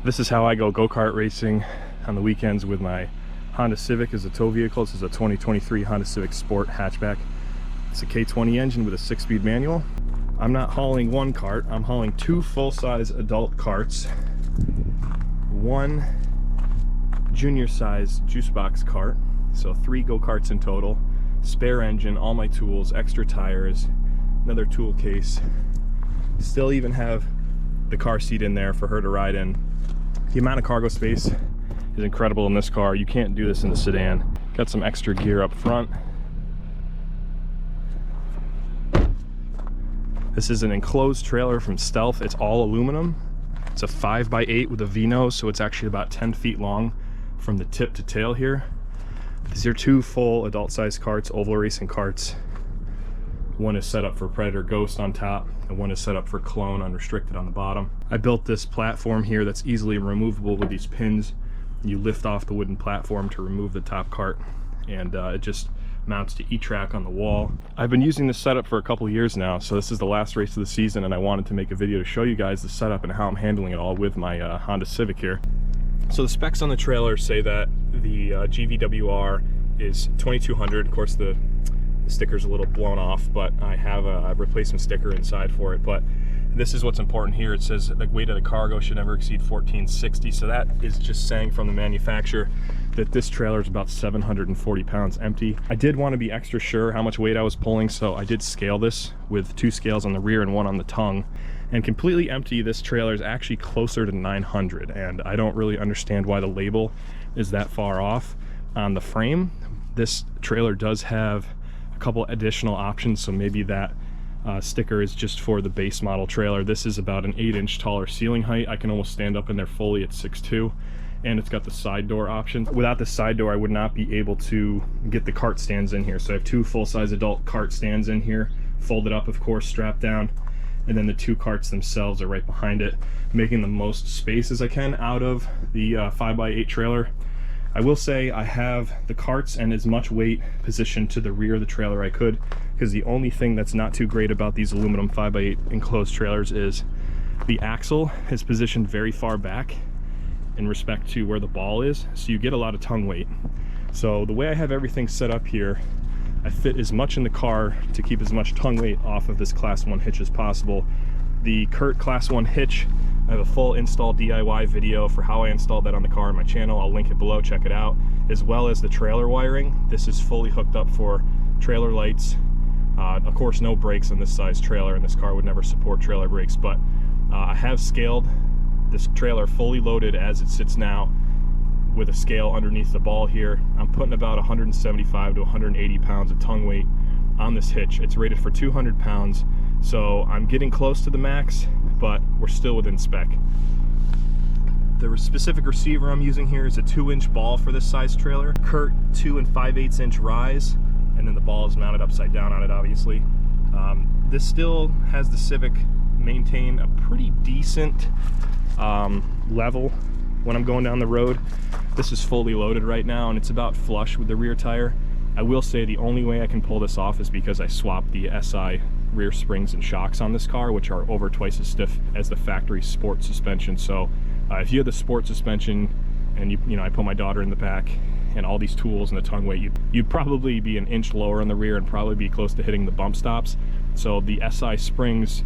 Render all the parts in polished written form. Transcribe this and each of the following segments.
This is how I go go-kart racing on the weekends with my Honda Civic as a tow vehicle. This is a 2023 Honda Civic Sport hatchback. It's a K20 engine with a 6-speed manual. I'm not hauling one cart, I'm hauling 2 full-size adult carts, 1 junior-size juice box cart, so 3 go-karts in total, spare engine, all my tools, extra tires, another tool case. Still even have the car seat in there for her to ride in. The amount of cargo space is incredible in this car. You can't do this in the sedan. Got some extra gear up front. This is an enclosed trailer from Stealth. It's all aluminum. It's a 5x8 with a V-nose, so it's actually about 10 feet long from the tip to tail here. These are 2 full adult-sized carts, oval racing carts. One is set up for Predator Ghost on top, and one is set up for Clone Unrestricted on the bottom. I built this platform here that's easily removable with these pins. You lift off the wooden platform to remove the top cart, and it just mounts to E-track on the wall. I've been using this setup for a couple years now, so this is the last race of the season, and I wanted to make a video to show you guys the setup and how I'm handling it all with my Honda Civic here. So the specs on the trailer say that the GVWR is 2200. Of course, the sticker's a little blown off, but I have a replacement sticker inside for it. But this is what's important here. It says the weight of the cargo should never exceed 1460. So that is just saying from the manufacturer that this trailer is about 740 pounds empty. I did want to be extra sure how much weight I was pulling, so I did scale this with 2 scales on the rear and 1 on the tongue. And completely empty, this trailer is actually closer to 900, and I don't really understand why the label is that far off on the frame. This trailer does have a couple additional options, so maybe that sticker is just for the base model trailer. This is about an 8-inch taller ceiling height. I can almost stand up in there fully at 6'2", and it's got the side door option. Without the side door, I would not be able to get the cart stands in here. So I have 2 full-size adult cart stands in here, folded up, of course, strapped down, and then the 2 carts themselves are right behind it, making the most space as I can out of the 5x8 trailer. I will say I have the carts and as much weight positioned to the rear of the trailer I could, because the only thing that's not too great about these aluminum 5x8 enclosed trailers is the axle is positioned very far back in respect to where the ball is, so you get a lot of tongue weight. So the way I have everything set up here, I fit as much in the car to keep as much tongue weight off of this Class 1 hitch as possible. The Kurt Class 1 hitch, I have a full install DIY video for how I installed that on the car on my channel. I'll link it below, check it out. As well as the trailer wiring. This is fully hooked up for trailer lights. Of course, no brakes on this size trailer, and this car would never support trailer brakes, but I have scaled this trailer fully loaded as it sits now with a scale underneath the ball here. I'm putting about 175 to 180 pounds of tongue weight on this hitch. It's rated for 200 pounds, so I'm getting close to the max, but we're still within spec. The specific receiver I'm using here is a 2-inch ball for this size trailer. Kurt 2 5/8 inch rise, and then the ball is mounted upside down on it, obviously. This still has the Civic maintain a pretty decent level when I'm going down the road. This is fully loaded right now, and it's about flush with the rear tire. I will say the only way I can pull this off is because I swapped the SI rear springs and shocks on this car, which are over twice as stiff as the factory sport suspension. So if you have the sport suspension and you know, I put my daughter in the back and all these tools and the tongue weight, you'd probably be an inch lower in the rear and probably be close to hitting the bump stops. So the SI springs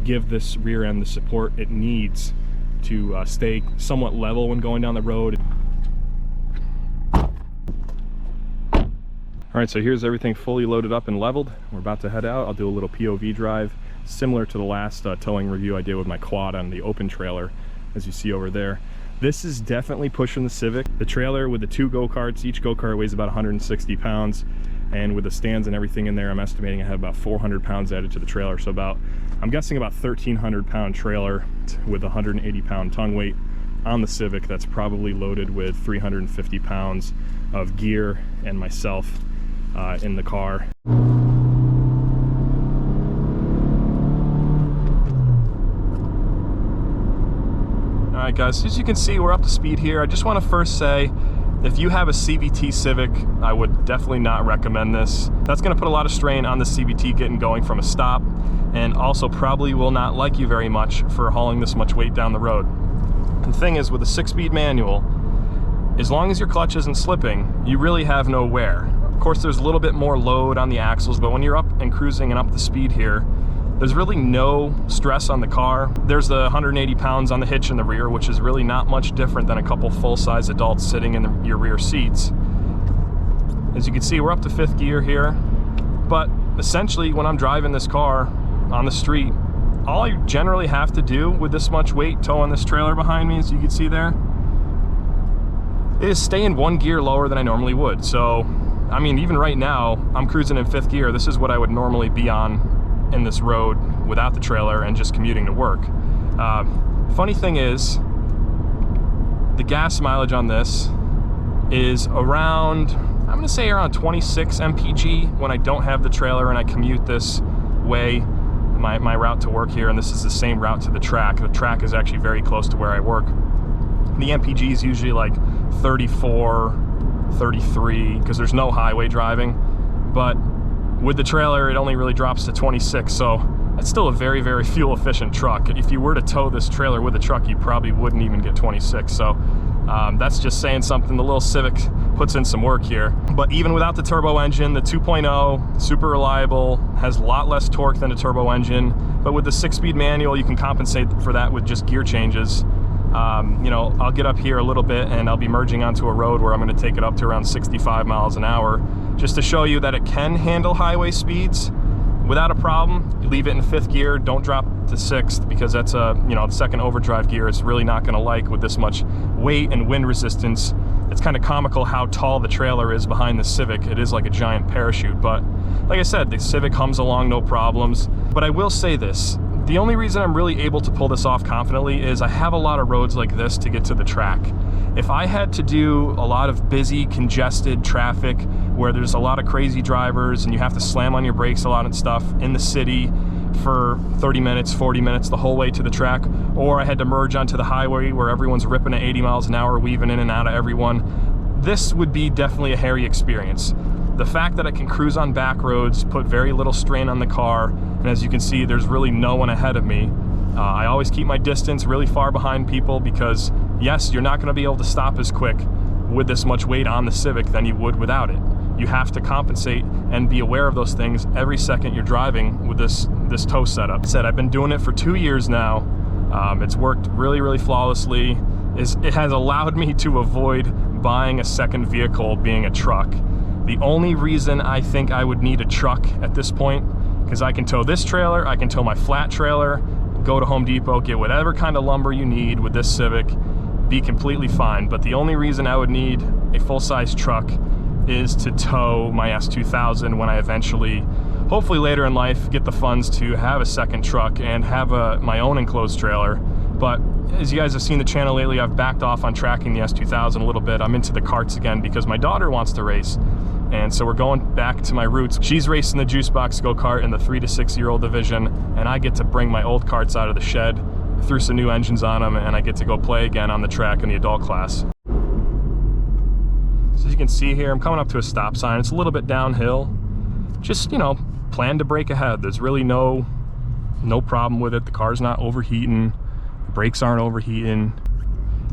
give this rear end the support it needs to stay somewhat level when going down the road. All right, so here's everything fully loaded up and leveled. We're about to head out. I'll do a little POV drive, similar to the last towing review I did with my quad on the open trailer, as you see over there. This is definitely pushing the Civic. The trailer with the 2 go-karts, each go-kart weighs about 160 pounds, and with the stands and everything in there, I'm estimating I have about 400 pounds added to the trailer. So I'm guessing about 1,300 pound trailer with 180 pound tongue weight on the Civic. That's probably loaded with 350 pounds of gear and myself in the car. All right, guys, as you can see, we're up to speed here. I just want to first say, if you have a CVT Civic, I would definitely not recommend this. That's going to put a lot of strain on the CVT getting going from a stop, and also probably will not like you very much for hauling this much weight down the road. The thing is, with a 6-speed manual, as long as your clutch isn't slipping, you really have no wear. Of course, there's a little bit more load on the axles, but when you're up and cruising and up the speed here, there's really no stress on the car. There's the 180 pounds on the hitch in the rear, which is really not much different than a couple full-size adults sitting in your rear seats. As you can see, we're up to 5th gear here, but essentially when I'm driving this car on the street, all I generally have to do with this much weight towing this trailer behind me, as you can see there, is stay in 1 gear lower than I normally would. So, I mean, even right now, I'm cruising in 5th gear. This is what I would normally be on in this road without the trailer and just commuting to work. Funny thing is, the gas mileage on this is around, I'm gonna say around 26 mpg when I don't have the trailer and I commute this way, my route to work here, and this is the same route to the track. The track is actually very close to where I work. The MPG is usually like 34, 33, because there's no highway driving, but with the trailer it only really drops to 26, so that's still a very, very fuel efficient truck. If you were to tow this trailer with a truck, you probably wouldn't even get 26, so that's just saying something. The little Civic puts in some work here. But even without the turbo engine, the 2.0, super reliable, has a lot less torque than a turbo engine, but with the 6-speed manual, you can compensate for that with just gear changes. You know, I'll get up here a little bit and I'll be merging onto a road where I'm going to take it up to around 65 miles an hour, just to show you that it can handle highway speeds without a problem. You leave it in 5th gear, don't drop to 6th, because that's a, you know, the second overdrive gear it's really not going to like with this much weight and wind resistance. It's kind of comical how tall the trailer is behind the Civic. It is like a giant parachute, but like I said, the Civic hums along no problems. But I will say this, the only reason I'm really able to pull this off confidently is I have a lot of roads like this to get to the track. If I had to do a lot of busy, congested traffic where there's a lot of crazy drivers and you have to slam on your brakes a lot and stuff in the city for 30 minutes, 40 minutes, the whole way to the track, or I had to merge onto the highway where everyone's ripping at 80 miles an hour, weaving in and out of everyone, this would be definitely a hairy experience. The fact that I can cruise on back roads, put very little strain on the car, and as you can see, there's really no one ahead of me. I always keep my distance really far behind people because, yes, you're not going to be able to stop as quick with this much weight on the Civic than you would without it. You have to compensate and be aware of those things every second you're driving with this tow setup. Said I've been doing it for 2 years now. It's worked really, really flawlessly. It has allowed me to avoid buying a second vehicle, being a truck. The only reason I think I would need a truck at this point, because I can tow this trailer, I can tow my flat trailer, go to Home Depot, get whatever kind of lumber you need with this Civic, be completely fine. But the only reason I would need a full-size truck is to tow my S2000 when I eventually, hopefully later in life, get the funds to have a second truck and have my own enclosed trailer. But as you guys have seen the channel lately, I've backed off on tracking the S2000 a little bit. I'm into the karts again because my daughter wants to race. And so we're going back to my roots. She's racing the juice box go-kart in the 3 to 6 year old division, and I get to bring my old karts out of the shed, threw some new engines on them, and I get to go play again on the track in the adult class. So as you can see here, I'm coming up to a stop sign. It's a little bit downhill. Just, you know, plan to brake ahead. There's really no problem with it. The car's not overheating. The brakes aren't overheating.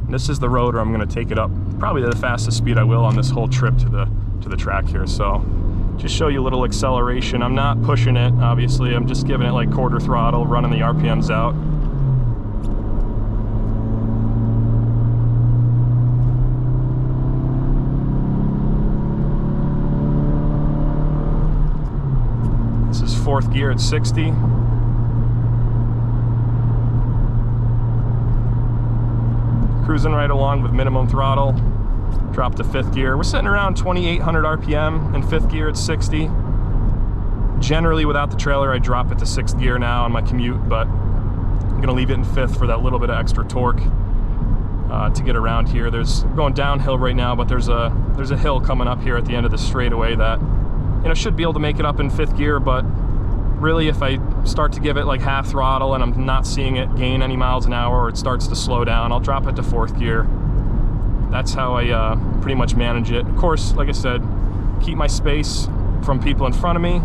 And this is the road where I'm going to take it up probably the fastest speed I will on this whole trip to the track here. So just show you a little acceleration. I'm not pushing it, obviously. I'm just giving it like quarter throttle, running the RPMs out. This is 4th gear at 60. Cruising right along with minimum throttle. Drop to 5th gear. We're sitting around 2,800 RPM in 5th gear at 60. Generally, without the trailer, I drop it to 6th gear now on my commute, but I'm gonna leave it in 5th for that little bit of extra torque to get around here. There's going downhill right now, but there's a hill coming up here at the end of the straightaway that, you know, should be able to make it up in 5th gear, but really if I start to give it like half throttle and I'm not seeing it gain any miles an hour or it starts to slow down, I'll drop it to 4th gear. That's how I pretty much manage it. Of course, like I said, keep my space from people in front of me.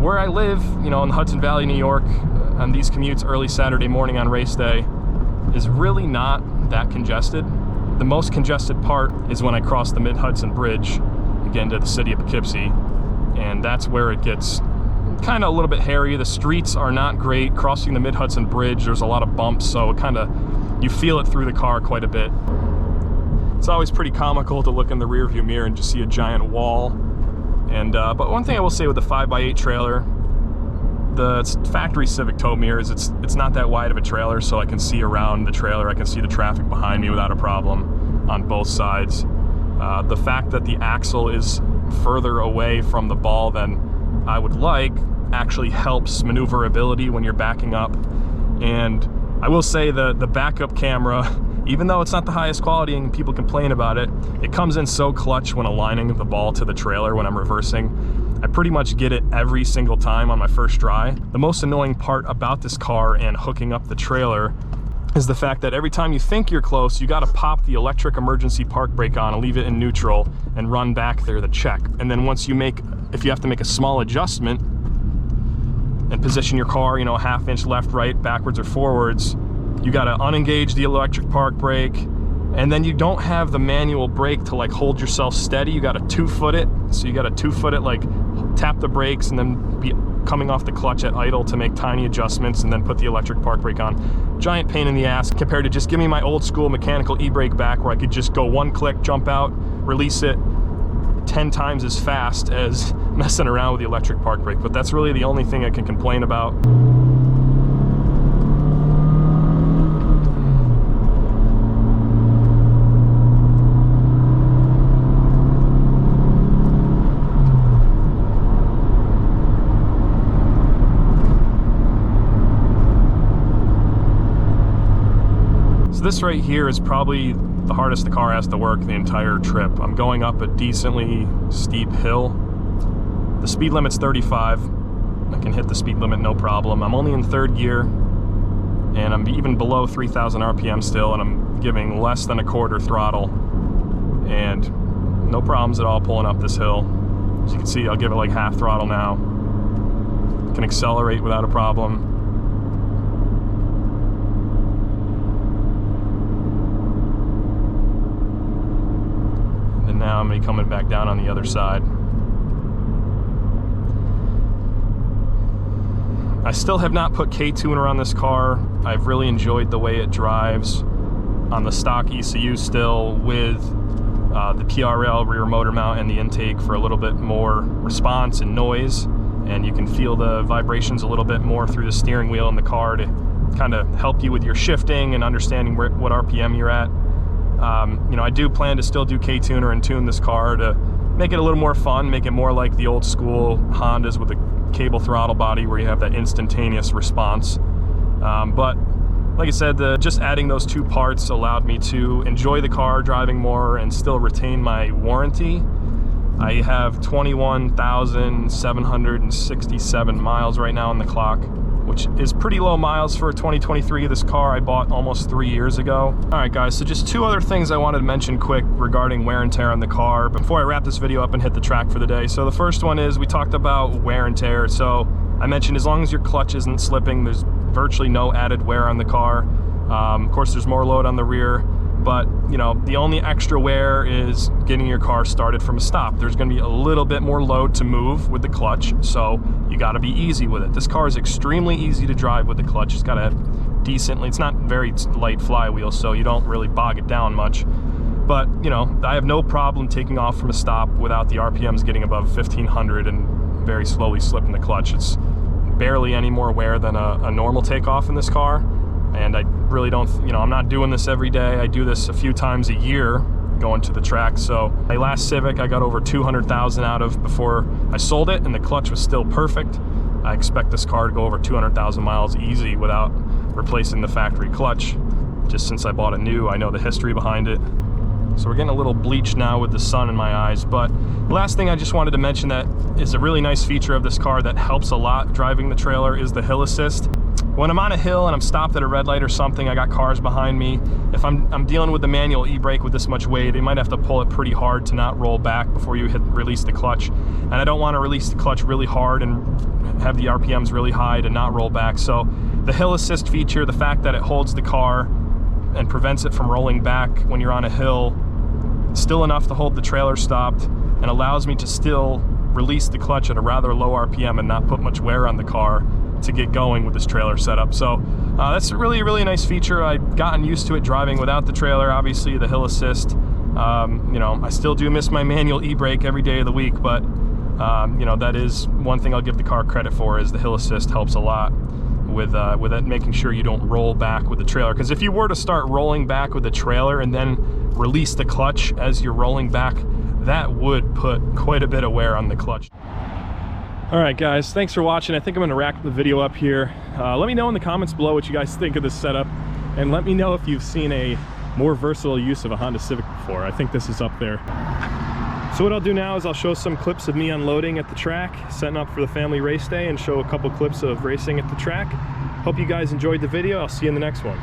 Where I live, you know, in the Hudson Valley, New York, on these commutes early Saturday morning on race day, is really not that congested. The most congested part is when I cross the Mid-Hudson Bridge, again to the city of Poughkeepsie, and that's where it gets kind of a little bit hairy. The streets are not great. Crossing the Mid-Hudson Bridge, there's a lot of bumps, so it kind of, you feel it through the car quite a bit. It's always pretty comical to look in the rearview mirror and just see a giant wall. And but one thing I will say with the 5x8 trailer, the factory Civic tow mirrors, it's not that wide of a trailer, so I can see around the trailer. I can see the traffic behind me without a problem on both sides. The fact that the axle is further away from the ball than I would like actually helps maneuverability when you're backing up. And I will say the backup camera, even though it's not the highest quality and people complain about it, it comes in so clutch when aligning the ball to the trailer when I'm reversing. I pretty much get it every single time on my first try. The most annoying part about this car and hooking up the trailer is the fact that every time you think you're close, you gotta pop the electric emergency park brake on and leave it in neutral and run back there to check. And then once you if you have to make a small adjustment and position your car, you know, a ½ inch left, right, backwards or forwards, you gotta unengage the electric park brake, and then you don't have the manual brake to like hold yourself steady. You gotta 2-foot it. So you gotta 2-foot it, like tap the brakes and then be coming off the clutch at idle to make tiny adjustments and then put the electric park brake on. Giant pain in the ass compared to just give me my old school mechanical e-brake back where I could just go one click, jump out, release it 10 times as fast as messing around with the electric park brake. But that's really the only thing I can complain about. This right here is probably the hardest the car has to work the entire trip. I'm going up a decently steep hill. The speed limit's 35. I can hit the speed limit no problem. I'm only in 3rd gear and I'm even below 3,000 RPM still, and I'm giving less than 1/4 throttle and no problems at all pulling up this hill. As you can see, I'll give it like half throttle now. Can accelerate without a problem. Now I'm going to be coming back down on the other side. I still have not put K-tuner on this car. I've really enjoyed the way it drives on the stock ECU still, with the PRL rear motor mount and the intake for a little bit more response and noise, and you can feel the vibrations a little bit more through the steering wheel in the car to kind of help you with your shifting and understanding what RPM you're at. You know, I do plan to still do K-tuner and tune this car to make it a little more fun, make it more like the old school Hondas with the cable throttle body where you have that instantaneous response. But like I said, just adding those 2 parts allowed me to enjoy the car driving more and still retain my warranty. I have 21,767 miles right now on the clock, which is pretty low miles for a 2023. This car I bought almost 3 years ago. All right guys, so just 2 other things I wanted to mention quick regarding wear and tear on the car before I wrap this video up and hit the track for the day. So the first one is, we talked about wear and tear. So I mentioned as long as your clutch isn't slipping, there's virtually no added wear on the car. Of course, there's more load on the rear, but you know, the only extra wear is getting your car started from a stop. There's gonna be a little bit more load to move with the clutch, so you gotta be easy with it. This car is extremely easy to drive with the clutch. It's got a decently, it's not very light flywheel, so you don't really bog it down much. But you know, I have no problem taking off from a stop without the RPMs getting above 1,500 and very slowly slipping the clutch. It's barely any more wear than a normal takeoff in this car. And I really don't, you know, I'm not doing this every day. I do this a few times a year going to the track. So my last Civic I got over 200,000 out of before I sold it, and the clutch was still perfect. I expect this car to go over 200,000 miles easy without replacing the factory clutch. Just since I bought it new, I know the history behind it. So we're getting a little bleached now with the sun in my eyes. But the last thing I just wanted to mention that is a really nice feature of this car that helps a lot driving the trailer is the hill assist. When I'm on a hill and I'm stopped at a red light or something, I got cars behind me. If I'm dealing with the manual e-brake with this much weight, you might have to pull it pretty hard to not roll back before you release the clutch. And I don't want to release the clutch really hard and have the RPMs really high to not roll back. So the hill assist feature, the fact that it holds the car and prevents it from rolling back when you're on a hill, still enough to hold the trailer stopped, and allows me to still release the clutch at a rather low RPM and not put much wear on the car to get going with this trailer setup. So that's a really nice feature. I've gotten used to it driving without the trailer, obviously the hill assist. You know, I still do miss my manual e-brake every day of the week, but you know, that is one thing I'll give the car credit for, is the hill assist helps a lot with it, making sure you don't roll back with the trailer. Because if you were to start rolling back with the trailer and then release the clutch as you're rolling back, that would put quite a bit of wear on the clutch. All right, guys, thanks for watching. I think I'm gonna wrap the video up here. Let me know in the comments below what you guys think of this setup, and let me know if you've seen a more versatile use of a Honda Civic before. I think this is up there. So what I'll do now is I'll show some clips of me unloading at the track, setting up for the family race day, and show a couple clips of racing at the track. Hope you guys enjoyed the video. I'll see you in the next one.